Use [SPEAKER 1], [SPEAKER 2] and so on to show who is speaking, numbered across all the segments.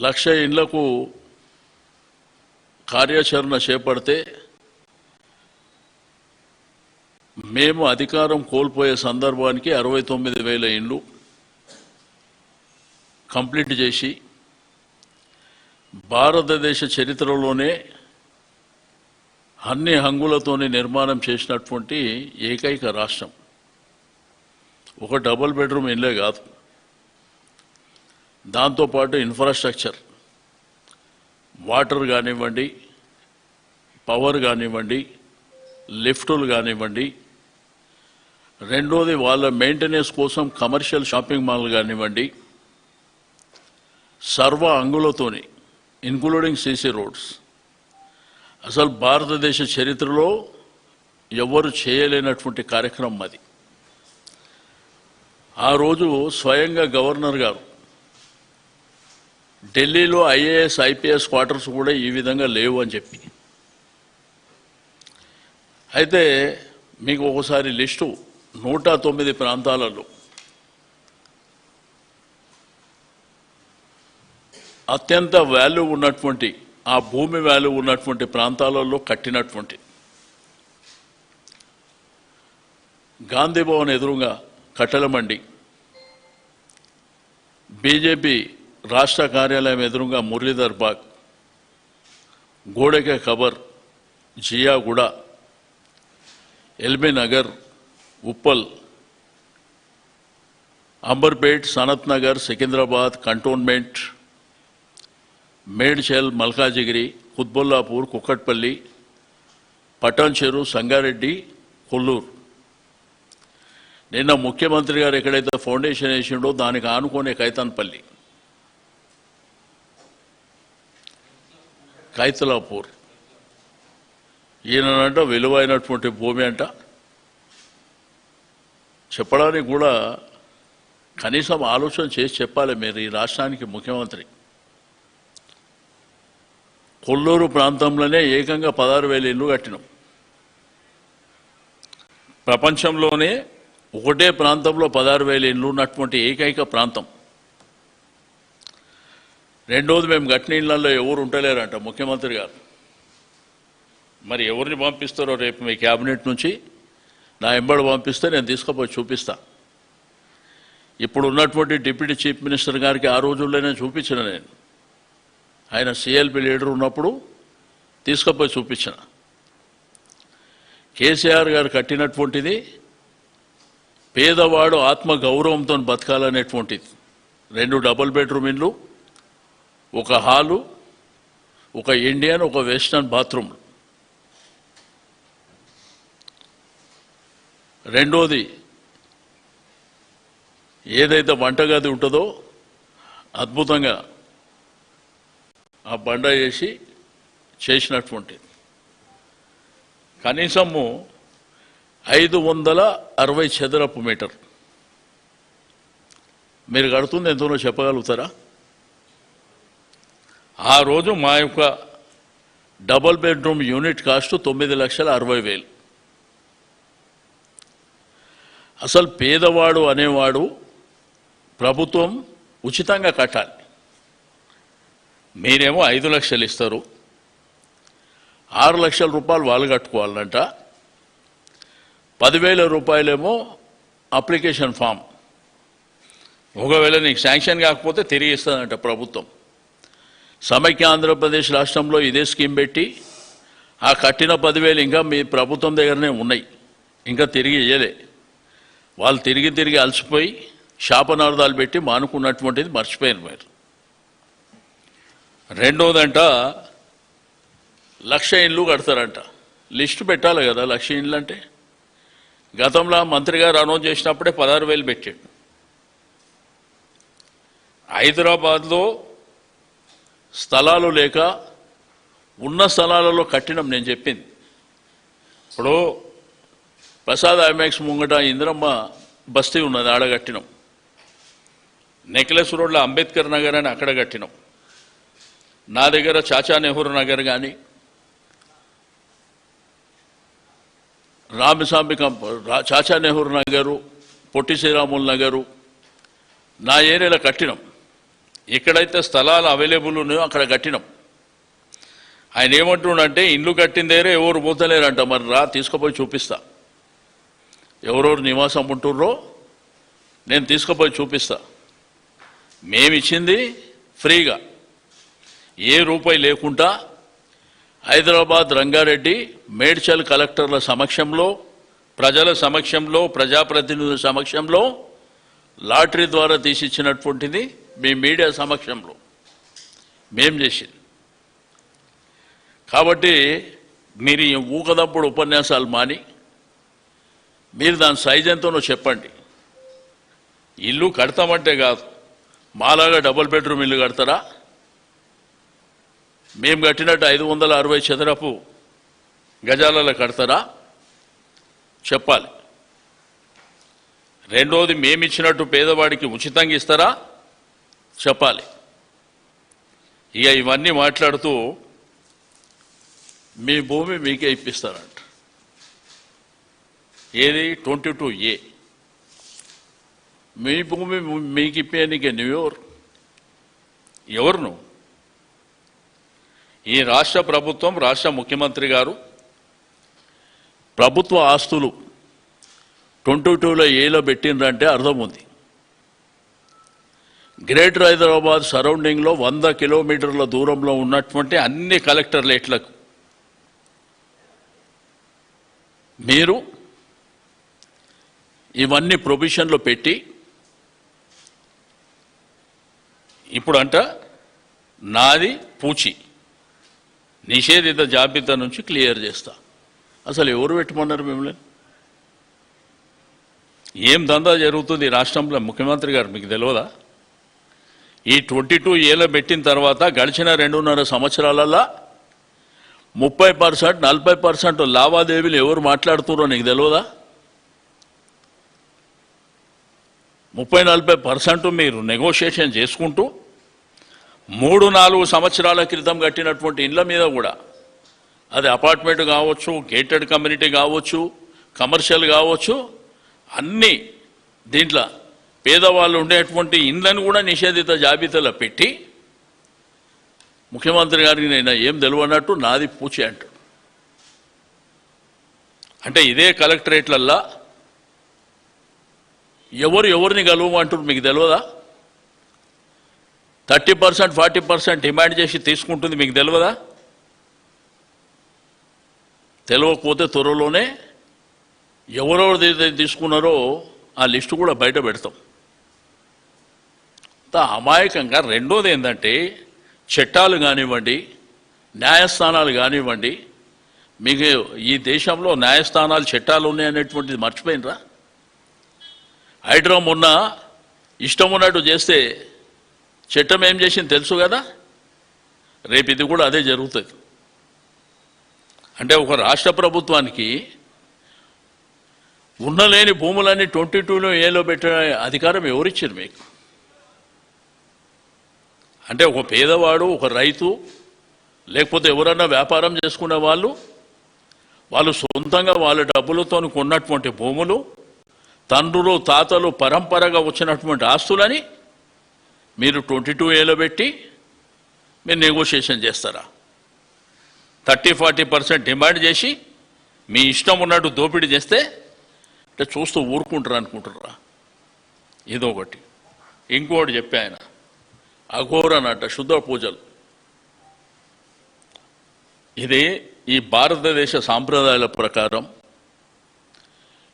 [SPEAKER 1] 1,00,000 ఇండ్లకు కార్యాచరణ చేపడితే మేము అధికారం కోల్పోయే సందర్భానికి 69,000 ఇండ్లు కంప్లీట్ చేసి భారతదేశ చరిత్రలోనే అన్ని హంగులతోనే నిర్మాణం చేసినటువంటి ఏకైక రాష్ట్రం. ఒక డబుల్ బెడ్రూమ్ ఇల్లే కాదు, దాంతోపాటు ఇన్ఫ్రాస్ట్రక్చర్, వాటర్ కానివ్వండి, పవర్ కానివ్వండి, లిఫ్టులు కానివ్వండి, రెండోది వాళ్ళ మెయింటెనెన్స్ కోసం కమర్షియల్ షాపింగ్ మాల్ కానివ్వండి, సర్వ అంగులతోని ఇన్క్లూడింగ్ సీసీ రోడ్స్. అసలు భారతదేశ చరిత్రలో ఎవరు చేయలేనటువంటి కార్యక్రమం అది. ఆ రోజు స్వయంగా గవర్నర్ గారు ఢిల్లీలో ఐఏఎస్ ఐపీఎస్ క్వార్టర్స్ కూడా ఈ విధంగా లేవు అని చెప్పి, అయితే మీకు ఒకసారి లిస్టు 109 ప్రాంతాలలో అత్యంత వాల్యూ ఉన్నటువంటి ఆ భూమి వాల్యూ ఉన్నటువంటి ప్రాంతాలలో కట్టినటువంటి గాంధీ భవన్ ఎదురుగా కట్టెల మండి, బీజేపీ రాష్ట్ర కార్యాలయం ఎదురుగా మురళీధర్ బాగ్, గోడెకే ఖబర్, జియాగూడ, ఎల్బీ నగర్, ఉప్పల్, అంబర్పేట్, సనత్ నగర్, సికింద్రాబాద్ కంటోన్మెంట్, మేడ్చల్, మల్కాజిగిరి, కుత్బుల్లాపూర్, కుక్కట్పల్లి, పటాన్ చెరు, సంగారెడ్డి, కొల్లూరు. నిన్న ముఖ్యమంత్రి గారు ఎక్కడైతే ఫౌండేషన్ వేసిండో దానికి ఆనుకునే కైతన్పల్లి, కైతలాపూర్, ఈయనంట విలువైనటువంటి భూమి అంట. చెప్పడానికి కూడా కనీసం ఆలోచన చేసి చెప్పాలి మీరు ఈ రాష్ట్రానికి ముఖ్యమంత్రి. కొల్లూరు ప్రాంతంలోనే ఏకంగా 16,000 ఇళ్ళు కట్టినాం. ప్రపంచంలోనే ఒకటే ప్రాంతంలో 16,000 ఇళ్ళు ఉన్నటువంటి ఏకైక ప్రాంతం. రెండోది, మేము కట్టిన ఇళ్లలో ఎవరు ఉంటలేరంట ముఖ్యమంత్రి గారు. మరి ఎవరిని పంపిస్తారో రేపు మీ క్యాబినెట్ నుంచి నా ఎంబడి పంపిస్తే నేను తీసుకుపోయి చూపిస్తా. ఇప్పుడు ఉన్నటువంటి డిప్యూటీ చీఫ్ మినిస్టర్ గారికి ఆ రోజుల్లోనే చూపించిన నేను, ఆయన సిఎల్పి లీడర్ ఉన్నప్పుడు తీసుకుపోయి చూపించిన. కేసీఆర్ గారు కట్టినటువంటిది పేదవాడు ఆత్మ గౌరవంతో బతకాలనేటువంటిది. 2 డబుల్ బెడ్రూమ్ ఇండ్లు, ఒక హాలు, ఒక ఇండియన్, ఒక వెస్టర్న్ బాత్రూమ్. రెండోది, ఏదైతే వంటగది ఉంటుందో అద్భుతంగా ఆ బండ వేసి చేసినటువంటిది. కనీసము 560 చదరపు మీటర్. మీరు కడుతుంది ఎంతనో చెప్పగలుగుతారా? ఆ రోజు మా యొక్క డబుల్ బెడ్రూమ్ యూనిట్ కాస్ట్ 9,60,000. అసలు పేదవాడు అనేవాడు ప్రభుత్వం ఉచితంగా కట్టాలి. మీరేమో 5 లక్షలు ఇస్తారు, 6 లక్షల రూపాయలు వాళ్ళు కట్టుకోవాలంట, 10,000 రూపాయలేమో అప్లికేషన్ ఫామ్. ఒకవేళ నీకు శాంక్షన్ కాకపోతే తిరిగి ఇస్తుందంట ప్రభుత్వం. సమైక్య ఆంధ్రప్రదేశ్ రాష్ట్రంలో ఇదే స్కీమ్ పెట్టి ఆ కట్టిన 10,000 ఇంకా మీ ప్రభుత్వం దగ్గరనే ఉన్నాయి, ఇంకా తిరిగి ఇయ్యలే. వాళ్ళు తిరిగి అలసిపోయి శాపనార్థాలు పెట్టి మానుకున్నటువంటిది మర్చిపోయారు మీరు. రెండోదంట 1,00,000 ఇండ్లు కడతారంట. లిస్టు పెట్టాలి కదా 1,00,000 ఇండ్లు అంటే. గతంలో మంత్రి గారు అనౌన్స్ చేసినప్పుడే 16,000 పెట్టాడు. హైదరాబాద్లో స్థలాలు లేక ఉన్న స్థలాలలో కట్టినాం. నేను చెప్పింది ఇప్పుడు ప్రసాద్ ఐమాక్స్ ముంగట ఇందిరమ్మ బస్తీ ఉన్నది, ఆడ కట్టినాం. నెక్లెస్ రోడ్లో అంబేద్కర్ నగర్ అని అక్కడ కట్టినాం. నా దగ్గర చాచా నెహ్రూ నగర్ కానీ, రామస్వామి చాచా నెహ్రూ నగరు, పొట్టి శ్రీరాములు నగరు నా ఏరియాలో కట్టినాం. ఎక్కడైతే స్థలాలు అవైలబుల్ ఉన్నాయో అక్కడ కట్టినాం. ఆయన ఏమంటుండంటే ఇండ్లు కట్టిన దగ్గర ఎవరు పోతలేరంట, మరి రా తీసుకుపోయి చూపిస్తా, ఎవరెవరు నివాసం ఉంటుర్రో నేను తీసుకుపోయి చూపిస్తా. మేమిచ్చింది ఫ్రీగా, ఏ రూపాయి లేకుండా హైదరాబాద్ రంగారెడ్డి మేడ్చల్ కలెక్టర్ల సమక్షంలో, ప్రజల సమక్షంలో, ప్రజాప్రతినిధుల సమక్షంలో లాటరీ ద్వారా తీసిచ్చినటువంటిది మీ మీడియా సమక్షంలో మేం చేసింది. కాబట్టి మీరు ఈ ఊకదప్పుడు ఉపన్యాసాలు మాని మీరు దాని సైజ్ ఎంతనో చెప్పండి. ఇల్లు కడతామంటే కాదు, మాలాగా డబుల్ బెడ్రూమ్ ఇల్లు కడతారా? మేము కట్టినట్టు 560 చదరపు గజాలలో కడతారా? చెప్పాలి. రెండోది, మేమిచ్చినట్టు పేదవాడికి ఉచితంగా ఇస్తారా? చెప్పాలి. ఇక ఇవన్నీ మాట్లాడుతూ మీ భూమి మీకే ఇప్పిస్తారంట. ఏది? 22A. మీ భూమి మీకు ఇప్పేయనికి ఎవరు నువ్వు? ఈ రాష్ట్ర ప్రభుత్వం, రాష్ట్ర ముఖ్యమంత్రి గారు ప్రభుత్వ ఆస్తులు 22A పెట్టిండ్రంటే అర్థం ఉంది. గ్రేటర్ హైదరాబాద్ సరౌండింగ్లో 100 కిలోమీటర్ల దూరంలో ఉన్నటువంటి అన్ని కలెక్టర్లేట్లకు మీరు ఇవన్నీ ప్రొవిజన్లో పెట్టి ఇప్పుడంట నాది పూచి నిషేధిత జాబితా నుంచి క్లియర్ చేస్తా. అసలు ఎవరు పెట్టమన్నారు మిమ్మల్ని? ఏం దందా జరుగుతుంది రాష్ట్రంలో? ముఖ్యమంత్రి గారు మీకు తెలియదా? ఈ 22A పెట్టిన తర్వాత గడిచిన 2.5 సంవత్సరాలలో 30%, 40% లావాదేవీలు ఎవరు మాట్లాడుతున్నారో నీకు తెలియదా? 30-40% మీరు నెగోషియేషన్ చేసుకుంటూ 3-4 సంవత్సరాల క్రితం కట్టినటువంటి ఇళ్ల మీద కూడా, అది అపార్ట్మెంట్ కావచ్చు, గేటెడ్ కమ్యూనిటీ కావచ్చు, కమర్షియల్ కావచ్చు, అన్నీ దీంట్లో పేదవాళ్ళు ఉండేటువంటి ఇండ్లను కూడా నిషేధిత జాబితాలో పెట్టి ముఖ్యమంత్రి గారికి నేను ఏం తెలియనట్టు నాది పూచి అంటాడు. అంటే ఇదే కలెక్టరేట్లల్లా ఎవరిని కలవమంటారు మీకు తెలియదా? 30%, 40% డిమాండ్ చేసి తీసుకుంటుంది మీకు తెలియదా? తెలియకపోతే త్వరలోనే ఎవరెవరు తీసుకున్నారో ఆ లిస్టు కూడా బయట పెడతాం. అమాయకంగా. రెండోది ఏంటంటే, చట్టాలు కానివ్వండి, న్యాయస్థానాలు కానివ్వండి, మీకు ఈ దేశంలో న్యాయస్థానాలు, చట్టాలు ఉన్నాయనేటువంటిది మర్చిపోయినరా? హైడ్రా మొన్న ఇష్టం ఉన్నట్టు చేస్తే చట్టం ఏం చేసింది తెలుసు కదా? రేపు ఇది కూడా అదే జరుగుతుంది. అంటే ఒక రాష్ట్ర ప్రభుత్వానికి ఉన్నలేని భూములన్నీ 22A పెట్టే అధికారం ఎవరిచ్చారు మీకు? అంటే ఒక పేదవాడు, ఒక రైతు, లేకపోతే ఎవరన్నా వ్యాపారం చేసుకునే వాళ్ళు సొంతంగా వాళ్ళ డబ్బులతో కొన్నటువంటి భూములు, తండ్రులు తాతలు పరంపరగా వచ్చినటువంటి ఆస్తులని మీరు 22A పెట్టి మీరు నెగోషియేషన్ చేస్తారా? 30-40% డిమాండ్ చేసి మీ ఇష్టం ఉన్నట్టు దోపిడీ చేస్తే అంటే చూస్తూ ఊరుకుంటారు అనుకుంటారా? ఇదొకటి. ఇంకోటి చెప్పి ఆయన అఘోరనట, శుద్ధ పూజలు. ఇది ఈ భారతదేశ సాంప్రదాయాల ప్రకారం,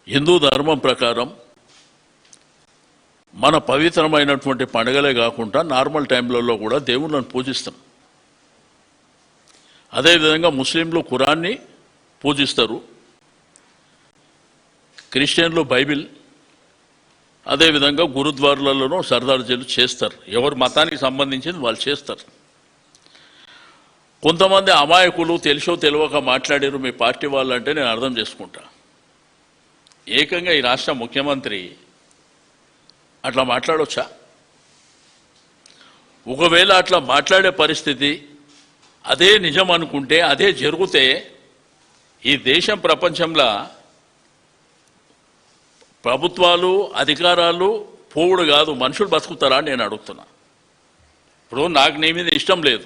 [SPEAKER 1] హిందూ ధర్మం ప్రకారం మన పవిత్రమైనటువంటి పండుగలే కాకుండా నార్మల్ టైంలలో కూడా దేవుళ్ళను పూజిస్తాం. అదేవిధంగా ముస్లింలు ఖురాన్ని పూజిస్తారు, క్రిస్టియన్లు బైబిల్, అదేవిధంగా గురుద్వారాలలోనూ సర్దార్జీలు చేస్తారు. ఎవరి మతానికి సంబంధించింది వాళ్ళు చేస్తారు. కొంతమంది అమాయకులు తెలిసో తెలియక మాట్లాడారు మీ పార్టీ వాళ్ళంటే నేను అర్థం చేసుకుంటా. ఏకంగా ఈ రాష్ట్ర ముఖ్యమంత్రి అట్లా మాట్లాడవచ్చా? ఒకవేళ అట్లా మాట్లాడే పరిస్థితి అదే నిజం అనుకుంటే, అదే జరిగితే ఈ దేశం ప్రపంచంలో ప్రభుత్వాలు, అధికారాలు పోవుడు కాదు, మనుషులు బతుకుతారా అని నేను అడుగుతున్నా. ఇప్పుడు నాకు నీ మీద ఇష్టం లేదు,